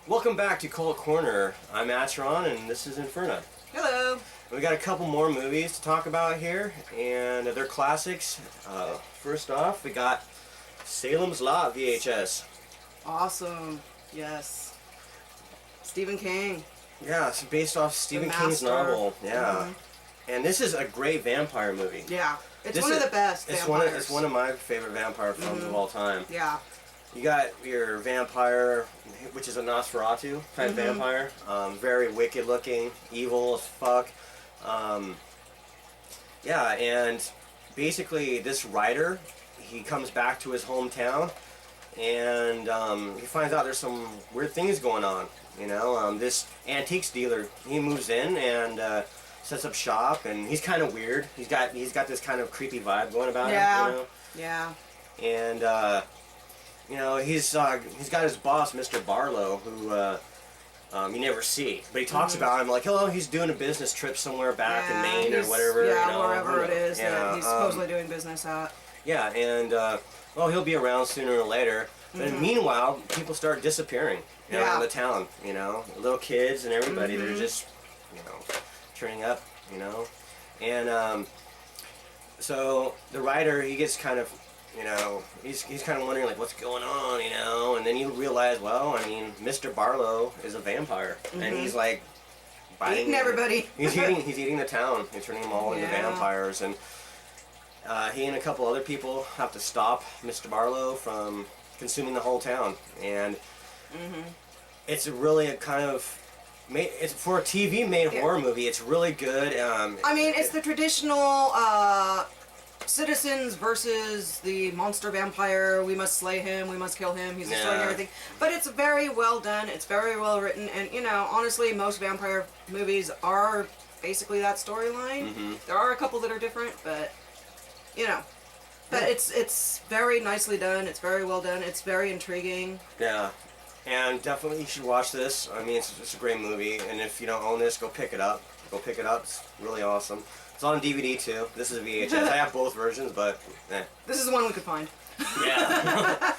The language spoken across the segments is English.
Welcome back to Kult Corner. I'm Atron and this is Inferno. Hello. We got a couple more movies to talk about here, and they're classics. First off, we got Salem's Lot VHS. Awesome. Yes. Stephen King. Yeah, it's based off Stephen King's novel. Yeah. And this is a great vampire movie. Yeah. It's one of the best vampires. It's one of my favorite vampire films of all time. Yeah. You got your vampire, which is a Nosferatu type vampire. Very wicked looking, evil as fuck. Yeah, and basically this writer, he comes back to his hometown, and he finds out there's some weird things going on. You know, this antiques dealer, he moves in and sets up shop, and he's kind of weird. He's got this kind of creepy vibe going about him. You know? Yeah. And you know, he's got his boss, Mr. Barlow, who you never see, but he talks about him like, oh, he's doing a business trip somewhere back in Maine or whatever. Yeah, you know, wherever it is that he's supposedly doing business at. Yeah, and well, he'll be around sooner or later. But meanwhile, people start disappearing around the town. You know, little kids and everybody. They're just, you know, turning up. You know, and so the writer, he gets kind of, you know, he's kind of wondering like what's going on, you know, and then you realize, well, I mean, Mr. Barlow is a vampire, and he's like eating everybody. he's eating the town. He's turning them all into vampires, and he and a couple other people have to stop Mr. Barlow from consuming the whole town, and it's really a kind of it's for a TV made horror movie. It's really good. I mean, it's the traditional citizens versus the monster vampire. We must slay him, we must kill him, he's destroying everything. But it's very well done, it's very well written, and you know, honestly, most vampire movies are basically that storyline. There are a couple that are different, but you know. But it's very nicely done, it's very well done, it's very intriguing. Yeah. And definitely you should watch this. I mean, it's a great movie, and if you don't own this, go pick it up. Go pick it up, it's really awesome. It's on DVD too. This is VHS. I have both versions, but This is the one we could find. Yeah.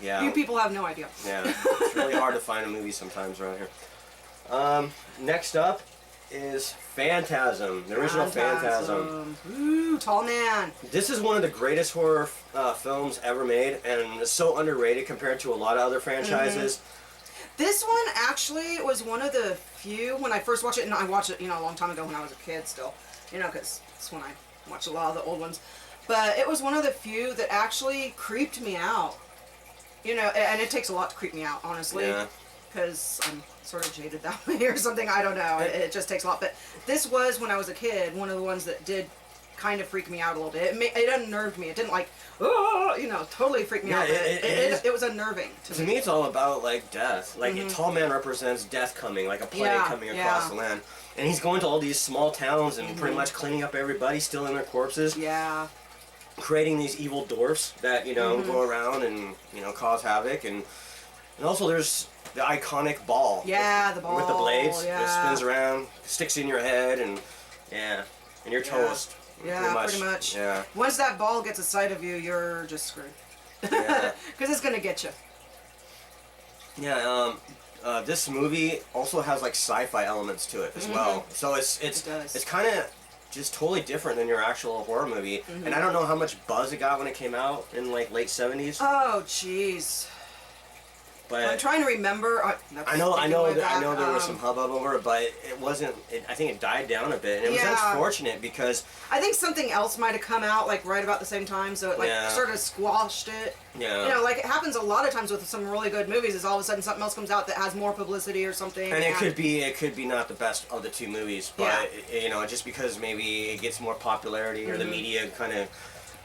Yeah. You people have no idea. Yeah. It's really hard to find a movie sometimes around here. Next up is Phantasm, the original Phantasm. Ooh, Tall Man. This is one of the greatest horror films ever made, and it's so underrated compared to a lot of other franchises. This one actually was one of the few, when I first watched it, and I watched it, you know, a long time ago when I was a kid still, you know, because it's when I watched a lot of the old ones, but it was one of the few that actually creeped me out, you know, and it takes a lot to creep me out, honestly, because I'm sort of jaded that way or something, I don't know, it just takes a lot, but this was, when I was a kid, one of the ones that did kind of freak me out a little bit. It unnerved me. It didn't like, oh, you know, totally freak me out. It was unnerving to me. It's all about like death. Like Tall Man represents death coming, like a plague coming across the land, and he's going to all these small towns and pretty much cleaning up everybody, stealing their corpses. Yeah. Creating these evil dwarfs that, you know, go around and, you know, cause havoc, and also there's the iconic ball. Yeah, the ball with the blades that spins around, sticks in your head, and and you're toast. Yeah, pretty much. Yeah. Once that ball gets a sight of you, you're just screwed. Because it's gonna get you. Yeah. This movie also has like sci-fi elements to it as well. So it's kind of just totally different than your actual horror movie. And I don't know how much buzz it got when it came out in like late 70s. Oh, jeez. But I'm trying to remember. I know there was some hubbub over it, but it wasn't. I think it died down a bit, and it was unfortunate because I think something else might have come out like right about the same time, so it like sort of squashed it. Yeah. You know, like it happens a lot of times with some really good movies. Is all of a sudden something else comes out that has more publicity or something. And it could be not the best of the two movies, but you know, just because maybe it gets more popularity or the media kind of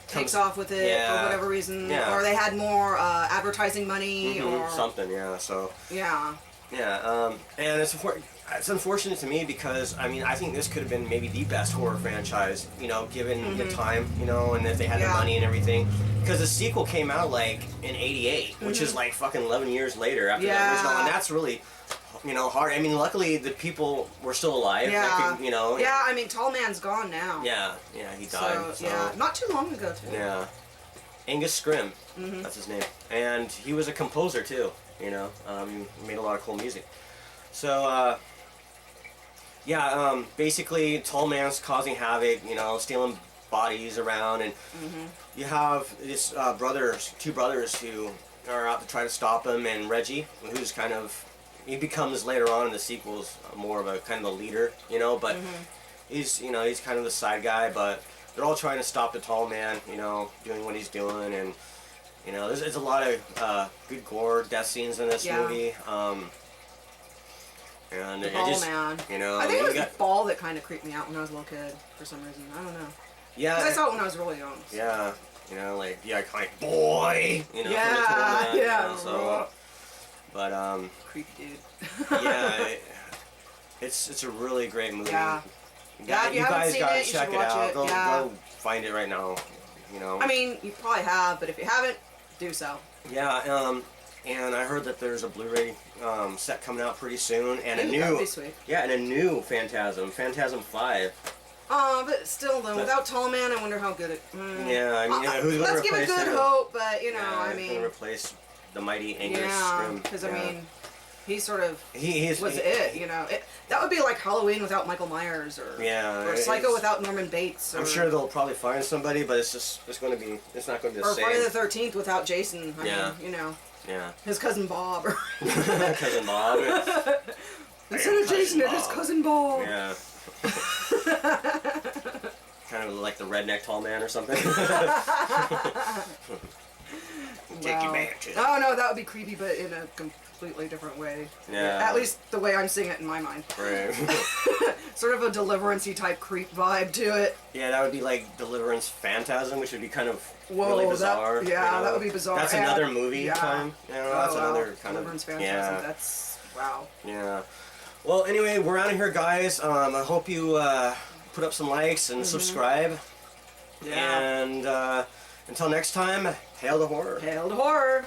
takes off with it for whatever reason, or they had more advertising money or something. So and it's unfortunate to me because I mean I think this could have been maybe the best horror franchise, you know, given the time, you know, and if they had the money and everything, because the sequel came out like in '88, which is like fucking 11 years later after the original, and that's really, you know, hard. I mean, luckily the people were still alive. Yeah. Could, you know. Yeah, I mean, Tall Man's gone now. Yeah, he died. So, yeah, not too long ago too. Yeah. Angus Scrimm, that's his name, and he was a composer too. You know, he made a lot of cool music. So, yeah, basically, Tall Man's causing havoc, you know, stealing bodies around, and you have this two brothers who are out to try to stop him, and Reggie, who's kind of, he becomes later on in the sequels more of a kind of a leader, you know, but he's kind of the side guy, but they're all trying to stop the Tall Man, you know, doing what he's doing, and you know, there's a lot of good gore, death scenes in this movie. And the Ball Man. You know, I think it was the ball that kind of creeped me out when I was a little kid for some reason. I don't know. Yeah. Because I saw it when I was really young. So. Yeah. You know, like the iconic boy. You know. Yeah. From the Total Man, Yeah. You know, so, but creepy dude. Yeah. It's a really great movie. Yeah. Yeah. If you guys haven't gotta seen it, check you should watch it. Go find it right now. You know. I mean, you probably have, but if you haven't, do so. Yeah. And I heard that there's a Blu-ray set coming out pretty soon, and That'd be sweet. and a new Phantasm 5. But still, though, without Tall Man, I wonder how good it. Yeah, I mean, who's going to replace? Let's give it good hope, but you know, I mean, going to replace the mighty Angus Scrim. Because I mean, he sort of was it. You know, that would be like Halloween without Michael Myers, or Psycho without Norman Bates. Or, I'm sure they'll probably find somebody, but it's not going to be the same. Or Friday the 13th without Jason. I mean, you know. Yeah. His cousin Bob. Cousin Bob. Instead of Jason, it's his cousin Bob. Yeah. Kind of like the redneck Tall Man or something. Take you back to. Oh no, that would be creepy, but in a completely different way. Yeah. At least the way I'm seeing it in my mind. Right. Sort of a Deliverance-y type creep vibe to it. Yeah, that would be like Deliverance Phantasm, which would be kind of Whoa, really bizarre. That would be bizarre. That's another movie time. You know, that's another kind Deliverance of Phantasm. That's wow. Yeah. Well, anyway, we're out of here, guys. I hope you put up some likes and subscribe. Yeah. And until next time, hail to horror. Hail to horror.